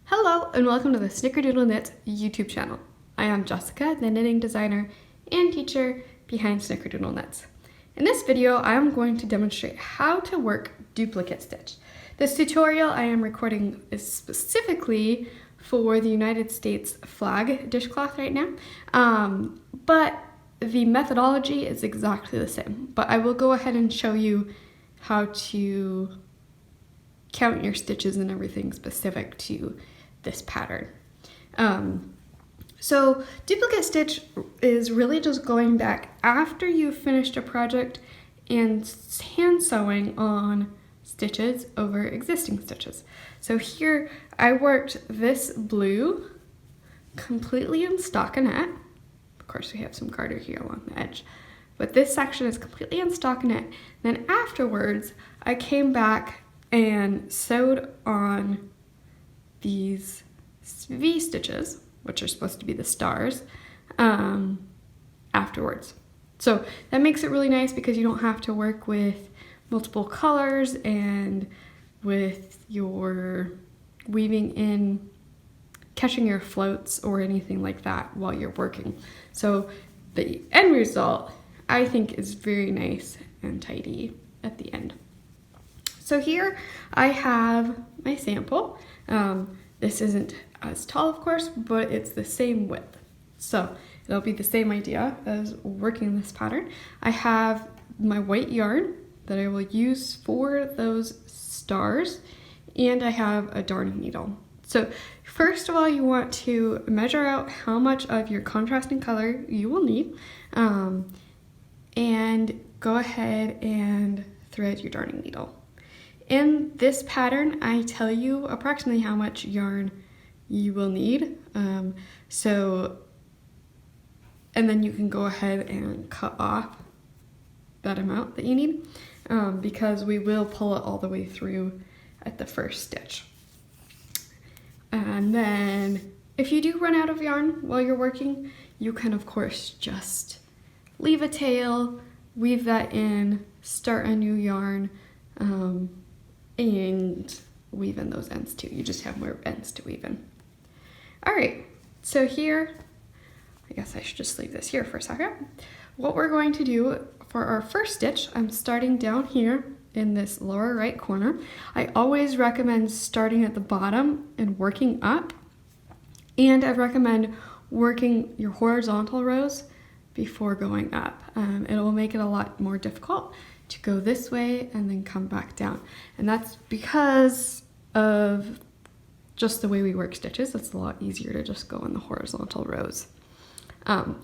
Hello and welcome to the Snickerdoodle Knits YouTube channel. I am Jessica, the knitting designer and teacher behind Snickerdoodle Knits. In this video, I am going to demonstrate how to work duplicate stitch. This tutorial I am recording is specifically for the United States flag dishcloth right now, but the methodology is exactly the same. But I will go ahead and show you how to count your stitches and everything specific to this pattern. So duplicate stitch is really just going back after you've finished a project and hand sewing on stitches over existing stitches. So here I worked this blue completely in stockinette. Of course we have some garter here along the edge, but this section is completely in stockinette. Then afterwards I came back and sewed on these V stitches, which are supposed to be the stars, afterwards. So that makes it really nice because you don't have to work with multiple colors and with your weaving in, catching your floats or anything like that while you're working. So the end result, I think, is very nice and tidy at the end. So here I have my sample. This isn't as tall, of course, but it's the same width. So it'll be the same idea as working this pattern. I have my white yarn that I will use for those stars, and I have a darning needle. So first of all, you want to measure out how much of your contrasting color you will need, and go ahead and thread your darning needle. In this pattern, I tell you approximately how much yarn you will need. And then you can go ahead and cut off that amount that you need, because we will pull it all the way through at the first stitch. And then if you do run out of yarn while you're working, you can of course just leave a tail, weave that in, start a new yarn, and weave in those ends too. You just have more ends to weave in. All right, so here, I guess I should just leave this here for a second. What we're going to do for our first stitch, I'm starting down here in this lower right corner. I always recommend starting at the bottom and working up. And I recommend working your horizontal rows before going up. It will make it a lot more difficult to go this way and then come back down. And that's because of just the way we work stitches. It's a lot easier to just go in the horizontal rows.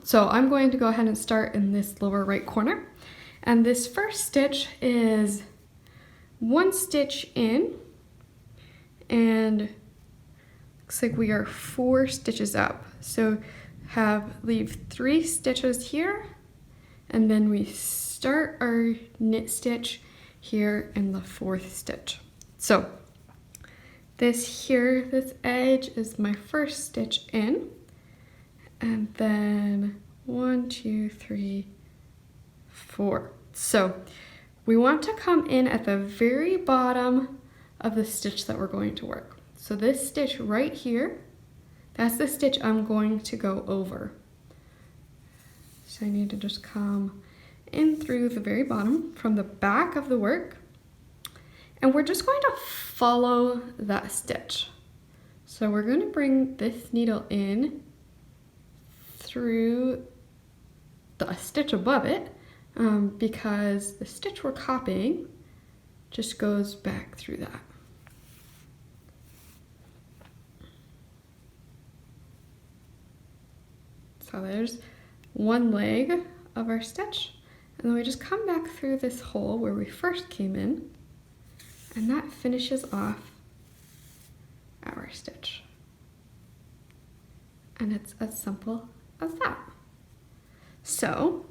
So I'm going to go ahead and start in this lower right corner. And this first stitch is one stitch in, and looks like we are 4 stitches up. So leave 3 stitches here, and then we start our knit stitch here in the 4th stitch. So this edge is my first stitch in, and then 1, 2, 3, 4. So we want to come in at the very bottom of the stitch that we're going to work. So this stitch right here, that's the stitch I'm going to go over. So I need to just come in through the very bottom from the back of the work, and we're just going to follow that stitch. So we're going to bring this needle in through the stitch above it, because the stitch we're copying just goes back through that. So there's one leg of our stitch, and then we just come back through this hole where we first came in, and that finishes off our stitch. And it's as simple as that. So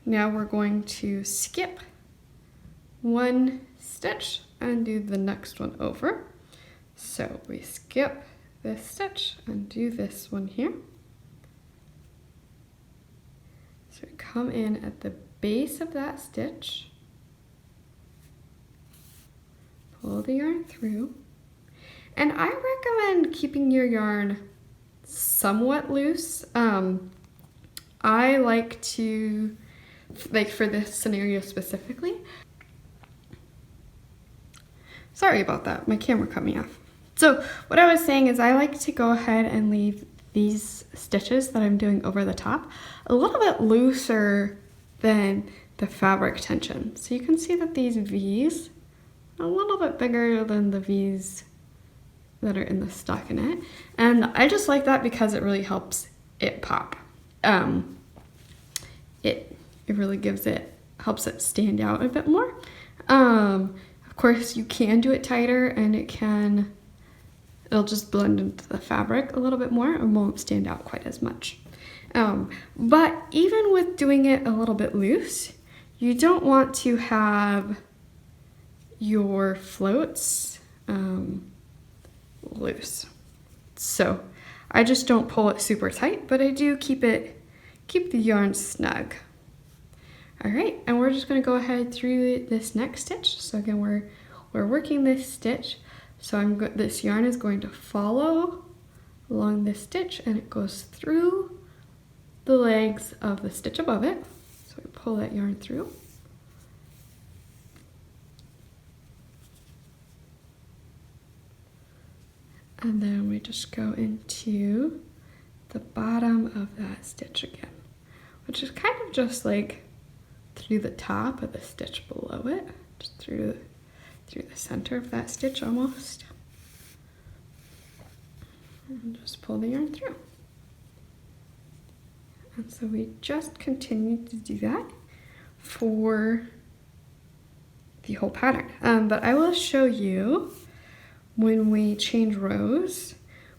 now we're going to skip one stitch and do the next one over. So we skip this stitch and do this one here. So we come in at the base of that stitch, pull the yarn through, And I recommend keeping your yarn somewhat loose. I like to, like for this scenario specifically, sorry about that, my camera cut me off. So what I was saying is I like to go ahead and leave these stitches that I'm doing over the top a little bit looser than the fabric tension. So you can see that these V's are a little bit bigger than the V's that are in the stockinette. And I just like that because it really helps it pop. It really helps it stand out a bit more. Of course you can do it tighter and it'll just blend into the fabric a little bit more and won't stand out quite as much. But even with doing it a little bit loose, you don't want to have your floats loose. So I just don't pull it super tight, but I do keep the yarn snug. All right, and we're just gonna go ahead through this next stitch. So again, we're working this stitch. So this yarn is going to follow along this stitch and it goes through the legs of the stitch above it. So we pull that yarn through. And then we just go into the bottom of that stitch again, which is kind of just like through the top of the stitch below it, just through the center of that stitch almost. And just pull the yarn through. And so we just continue to do that for the whole pattern. But I will show you when we change rows,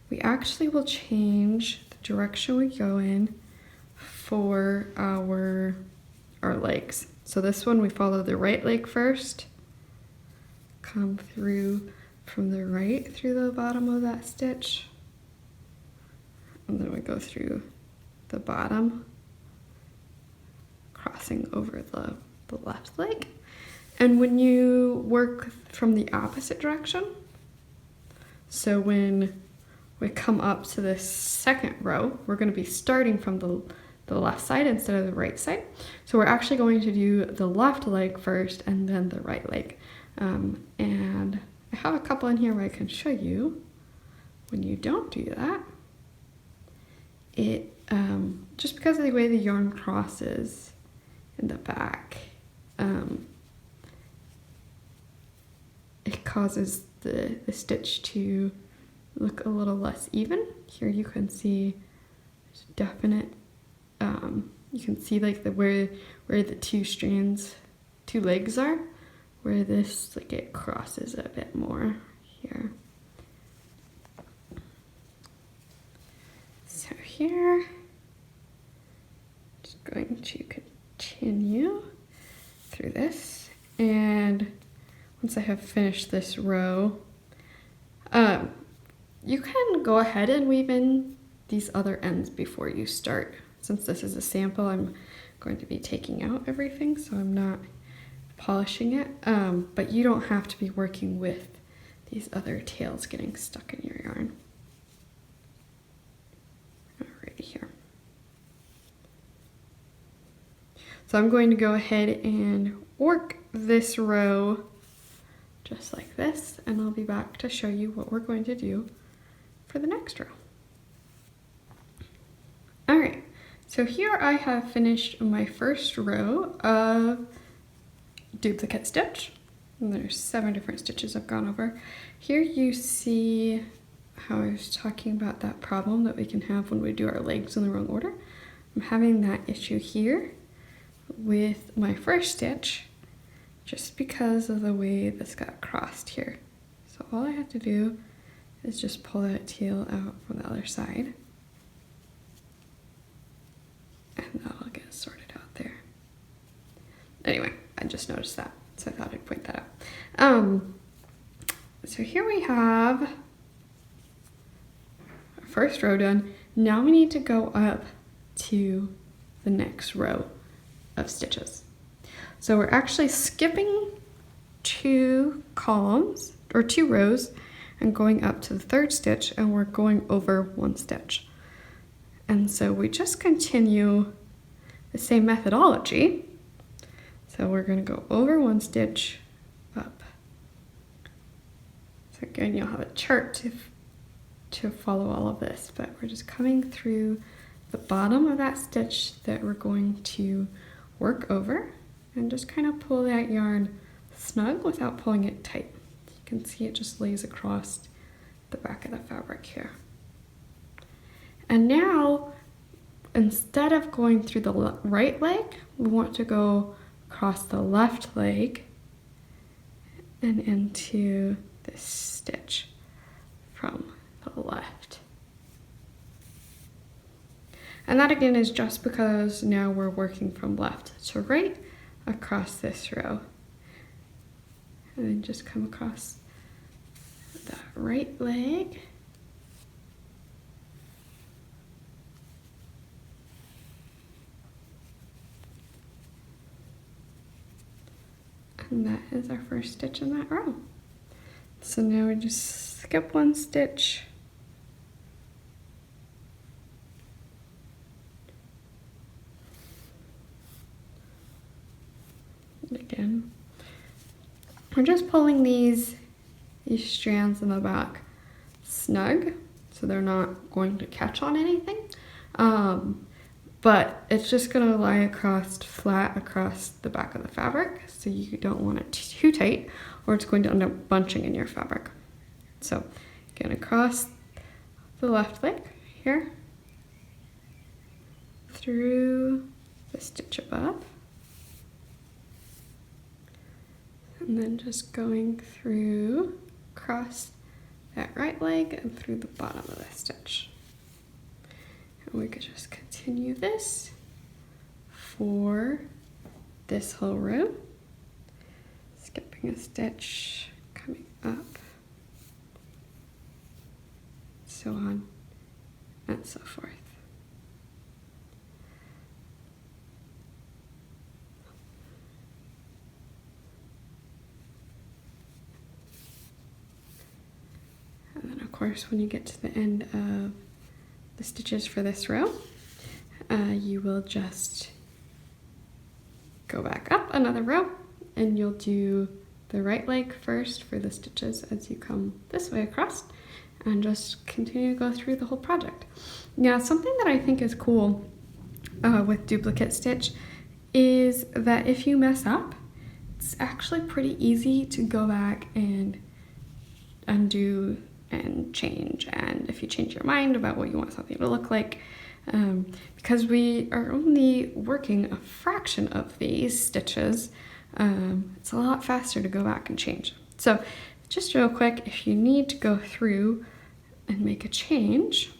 we actually will change the direction we go in for our legs. So this one we follow the right leg first, come through from the right through the bottom of that stitch, and then we go through the bottom, crossing over the left leg. And when you work from the opposite direction, so when we come up to this second row, we're going to be starting from the left side instead of the right side. So we're actually going to do the left leg first and then the right leg. And I have a couple in here where I can show you when you don't do that. It just because of the way the yarn crosses in the back, it causes the stitch to look a little less even. Here you can see there's definite, you can see like where the two legs are, where this like it crosses a bit more here. So here, just going to continue through this, and once I have finished this row, you can go ahead and weave in these other ends before you start. Since this is a sample, I'm going to be taking out everything, so I'm not polishing it, but you don't have to be working with these other tails getting stuck in your yarn. Right here. So I'm going to go ahead and work this row just like this, and I'll be back to show you what we're going to do for the next row. All right, so here I have finished my first row of duplicate stitch. And there's 7 different stitches I've gone over. Here you see how I was talking about that problem that we can have when we do our legs in the wrong order. I'm having that issue here with my first stitch just because of the way this got crossed here. So all I have to do is just pull that tail out from the other side, and that'll get sorted out there. Anyway, I just noticed that, so I thought I'd point that out. So here we have our first row done. Now we need to go up to the next row of stitches. So we're actually skipping 2 columns, or 2 rows, and going up to the third stitch, and we're going over one stitch. And so we just continue the same methodology. So we're going to go over one stitch, up. So again, you'll have a chart to follow all of this, but we're just coming through the bottom of that stitch that we're going to work over, and just kind of pull that yarn snug without pulling it tight. You can see it just lays across the back of the fabric here. And now, instead of going through the right leg, we want to go across the left leg and into this stitch from the left. And that again is just because now we're working from left to right across this row. And then just come across that right leg. And that is our first stitch in that row. So now we just skip one stitch. And again, we're just pulling these strands in the back snug, so they're not going to catch on anything. But it's just going to lie across flat across the back of the fabric, so you don't want it too tight or it's going to end up bunching in your fabric. So again, across the left leg here, through the stitch above, and then just going through across that right leg and through the bottom of the stitch. And we could just continue this for this whole row, skipping a stitch, coming up, so on and so forth. And then of course, when you get to the end of the stitches for this row, you will just go back up another row and you'll do the right leg first for the stitches as you come this way across, and just continue to go through the whole project. Now, something that I think is cool with duplicate stitch is that if you mess up, it's actually pretty easy to go back and undo and change. And if you change your mind about what you want something to look like, because we are only working a fraction of these stitches, it's a lot faster to go back and change. So just real quick, if you need to go through and make a change,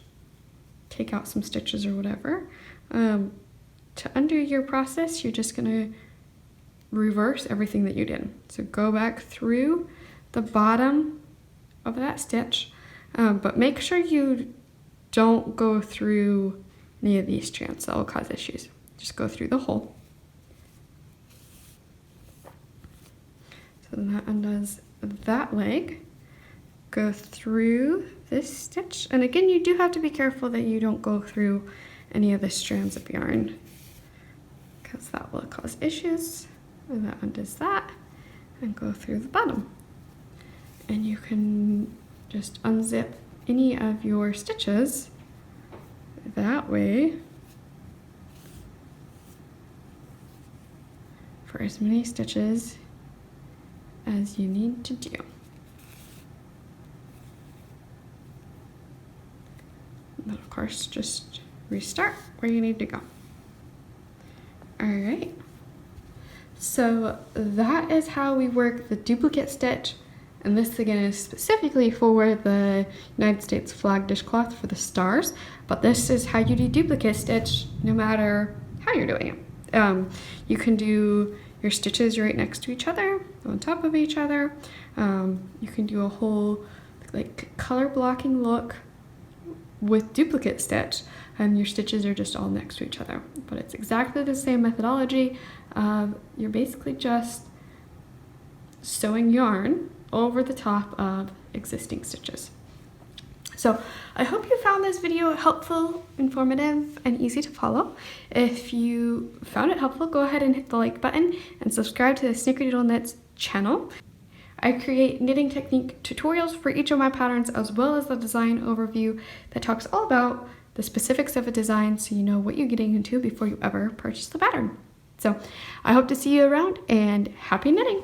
take out some stitches or whatever, to undo your process, you're just gonna reverse everything that you did. So go back through the bottom of that stitch, but make sure you don't go through any of these strands. That will cause issues. Just go through the hole. So then that undoes that leg. Go through this stitch, and again, you do have to be careful that you don't go through any of the strands of yarn, because that will cause issues. And that undoes that, and go through the bottom. And you can just unzip any of your stitches that way for as many stitches as you need to do. And then of course, just restart where you need to go. All right, so that is how we work the duplicate stitch. And this again is specifically for the United States flag dishcloth for the stars, but this is how you do duplicate stitch no matter how you're doing it. You can do your stitches right next to each other, on top of each other. You can do a whole like color blocking look with duplicate stitch, and your stitches are just all next to each other. But it's exactly the same methodology. You're basically just sewing yarn over the top of existing stitches. So I hope you found this video helpful, informative, and easy to follow. If you found it helpful, go ahead and hit the like button and subscribe to the Snickerdoodle Knits channel. I create knitting technique tutorials for each of my patterns, as well as the design overview that talks all about the specifics of a design, so you know what you're getting into before you ever purchase the pattern. So I hope to see you around, and happy knitting!